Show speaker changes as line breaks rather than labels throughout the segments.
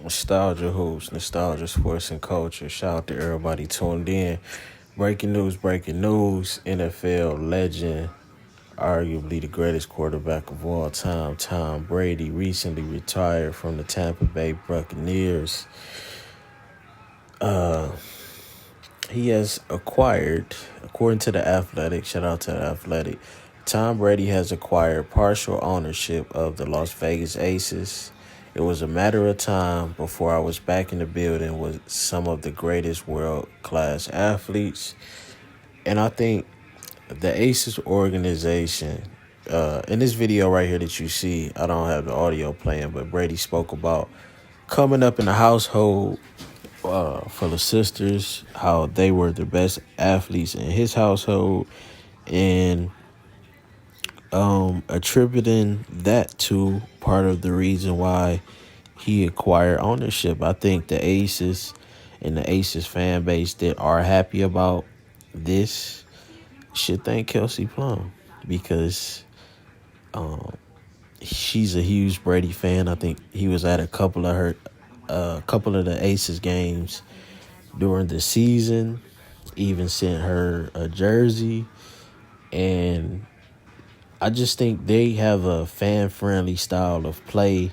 Nostalgia hoops, nostalgia sports and culture. Shout out to everybody tuned in. Breaking news, breaking news. NFL legend, arguably the greatest quarterback of all time, Tom Brady, recently retired from the Tampa Bay Buccaneers. He has acquired, according to the Athletic, shout out to the Athletic, Tom Brady has acquired partial ownership of the Las Vegas Aces. It was a matter of time before I was back in the building with some of the greatest world class athletes. And I think the Aces organization, in this video right here that you see, I don't have the audio playing, but Brady spoke about coming up in a household for the sisters, how they were the best athletes in his household, and attributing that to part of the reason why he acquired ownership. I think the Aces and the Aces fan base that are happy about this should thank Kelsey Plum because she's a huge Brady fan. I think he was at a couple of the Aces games during the season. Even sent her a jersey, and I just think they have a fan-friendly style of play,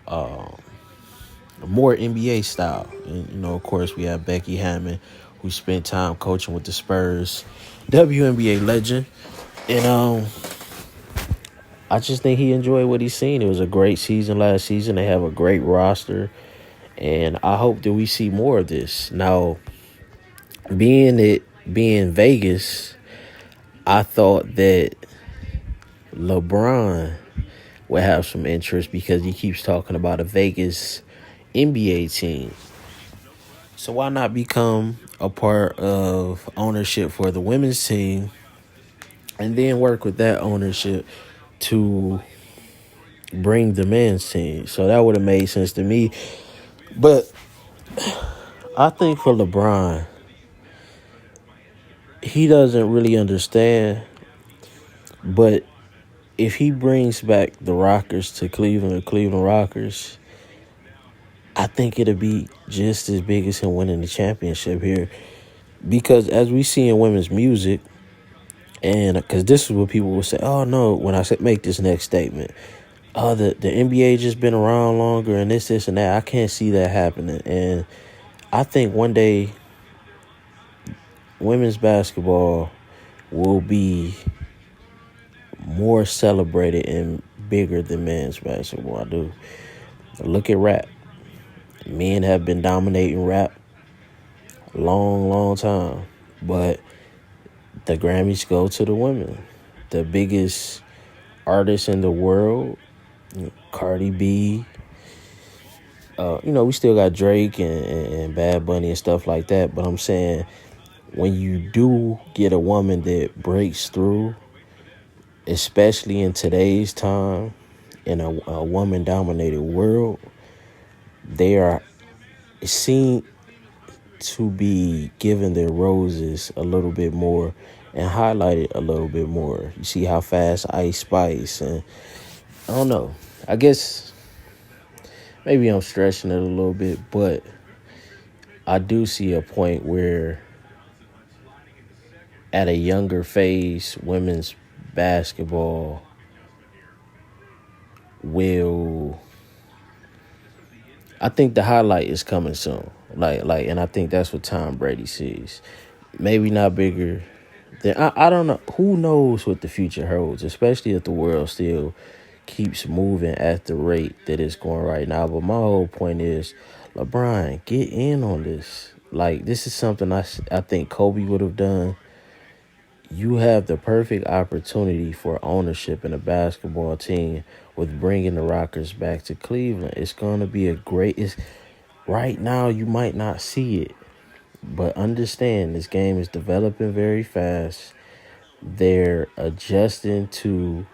more NBA style. And, of course, we have Becky Hammond, who spent time coaching with the Spurs, WNBA legend. And I just think he enjoyed what he's seen. It was a great season last season. They have a great roster, and I hope that we see more of this. Now, being Vegas, I thought that LeBron would have some interest because he keeps talking about a Vegas NBA team. So why not become a part of ownership for the women's team and then work with that ownership to bring the men's team? So that would have made sense to me. But I think for LeBron, he doesn't really understand. But if he brings back the Rockers to Cleveland, the Cleveland Rockers, I think it'll be just as big as him winning the championship here. Because as we see in women's music, and because this is what people will say, oh no, when I make this next statement, oh, the NBA just been around longer and this, and that. I can't see that happening. And I think one day women's basketball will be more celebrated and bigger than men's basketball. I do. Look at rap. Men have been dominating rap a long, long time. But the Grammys go to the women. The biggest artists in the world, Cardi B. We still got Drake and Bad Bunny and stuff like that. But I'm saying when you do get a woman that breaks through, especially in today's time, in a woman-dominated world, they are seen to be given their roses a little bit more and highlighted a little bit more. You see how fast Ice Spice, and I don't know. I guess maybe I'm stretching it a little bit, but I do see a point where at a younger phase, women's basketball will, I think the highlight is coming soon. And I think that's what Tom Brady sees. Maybe not bigger than, I don't know. Who knows what the future holds, especially if the world still keeps moving at the rate that it's going right now. But my whole point is, LeBron, get in on this. This is something I think Kobe would have done. You have the perfect opportunity for ownership in a basketball team with bringing the Rockers back to Cleveland. It's going to be right now you might not see it, but understand this game is developing very fast. They're adjusting to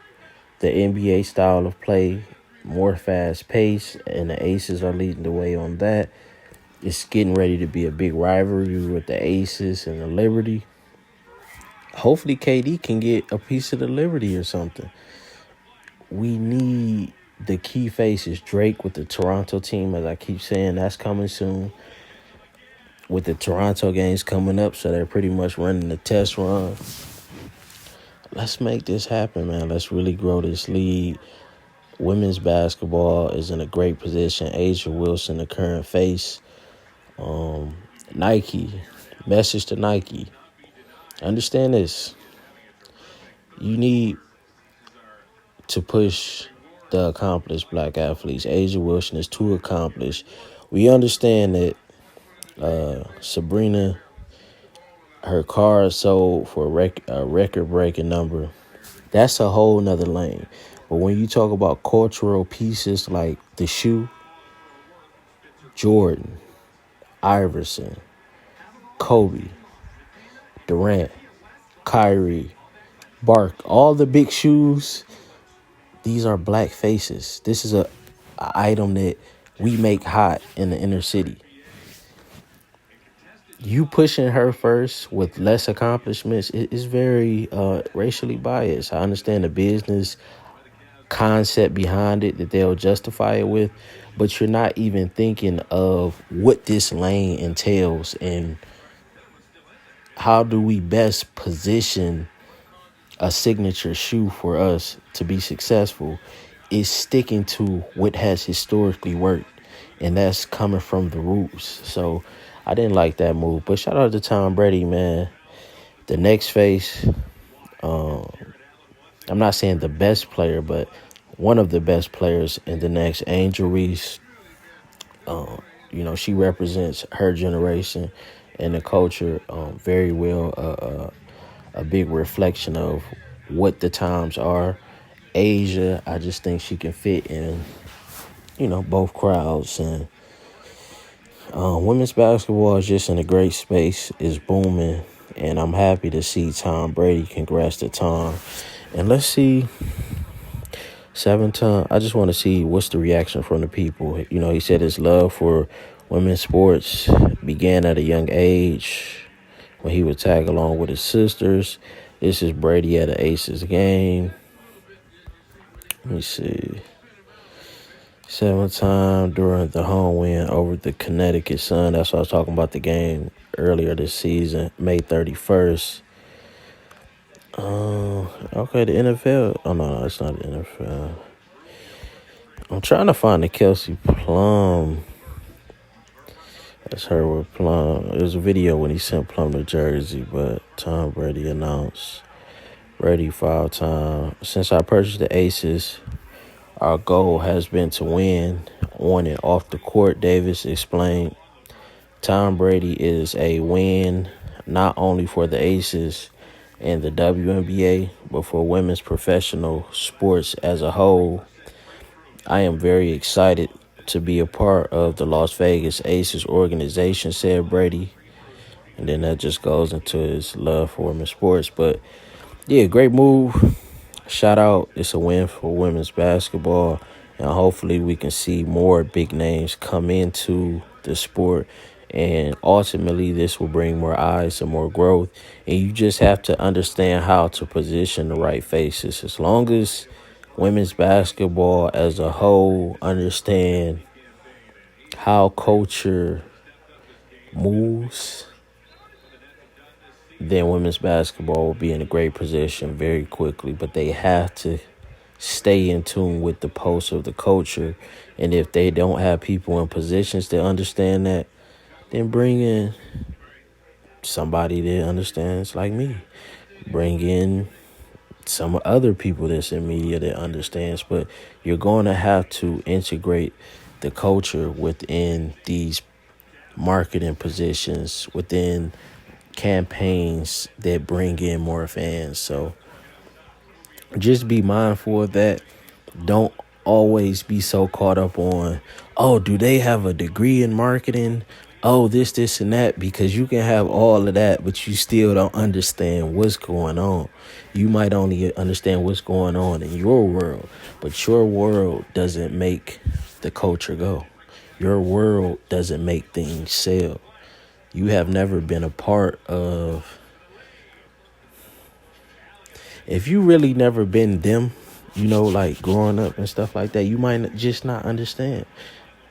the NBA style of play, more fast pace, and the Aces are leading the way on that. It's getting ready to be a big rivalry with the Aces and the Liberty. Hopefully KD can get a piece of the Liberty or something. We need the key face is Drake with the Toronto team. As I keep saying, that's coming soon. With the Toronto games coming up, so they're pretty much running the test run. Let's make this happen, man. Let's really grow this league. Women's basketball is in a great position. Asia Wilson, the current face. Nike, message to Nike. Understand this. You need to push the accomplished black athletes. Asia Wilson is too accomplished. We understand that Sabrina, her car sold for a record-breaking number. That's a whole nother lane. But when you talk about cultural pieces like the shoe, Jordan, Iverson, Kobe, Durant, Kyrie, Bark, all the big shoes, these are black faces. This is a item that we make hot in the inner city. You pushing her first with less accomplishments is very racially biased. I understand the business concept behind it that they'll justify it with, but you're not even thinking of what this lane entails and how do we best position a signature shoe for us to be successful is sticking to what has historically worked, and that's coming from the roots. So I didn't like that move, but shout out to Tom Brady, man. The next face, I'm not saying the best player, but one of the best players in the next, Angel Reese. She represents her generation and the culture very well. A big reflection of what the times are. Asia, I just think she can fit in, both crowds. And women's basketball is just in a great space. It's booming. And I'm happy to see Tom Brady. Congrats to Tom. And let's see, 7 time. I just want to see what's the reaction from the people. He said his love for women's sports began at a young age when he would tag along with his sisters. This is Brady at an Aces game. Let me see. 7 time during the home win over the Connecticut Sun. That's what I was talking about, the game earlier this season, May 31st. Okay, the NFL. Oh, no, it's not the NFL. I'm trying to find the Kelsey Plum. That's her with Plum. It was a video when he sent Plum to Jersey, but Tom Brady announced Brady 5 time. Since I purchased the Aces, our goal has been to win on and off the court, Davis explained. Tom Brady is a win not only for the Aces and the WNBA, but for women's professional sports as a whole. I am very excited to be a part of the Las Vegas Aces organization, said Brady. And then that just goes into his love for women's sports. But, yeah, great move. Shout out. It's a win for women's basketball. And hopefully we can see more big names come into the sport. And ultimately this will bring more eyes and more growth. And you just have to understand how to position the right faces. As long as women's basketball as a whole understand how culture moves, then women's basketball will be in a great position very quickly. But they have to stay in tune with the pulse of the culture. And if they don't have people in positions that understand that, then bring in somebody that understands like me. Bring in some other people that's in media that understands. But you're going to have to integrate the culture within these marketing positions, within campaigns that bring in more fans. So just be mindful of that. Don't always be so caught up on, oh, do they have a degree in marketing? Oh, this, and that, because you can have all of that, but you still don't understand what's going on. You might only understand what's going on in your world, but your world doesn't make the culture go. Your world doesn't make things sell. You have never been a part of, if you really never been them, like growing up and stuff like that, you might just not understand.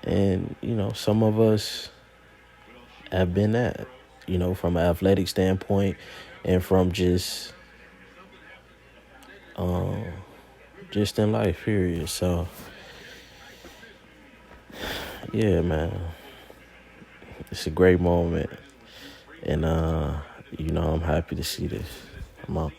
And, some of us have been that, from an athletic standpoint and from just in life, period. So, yeah, man, it's a great moment. And, I'm happy to see this. I'm out.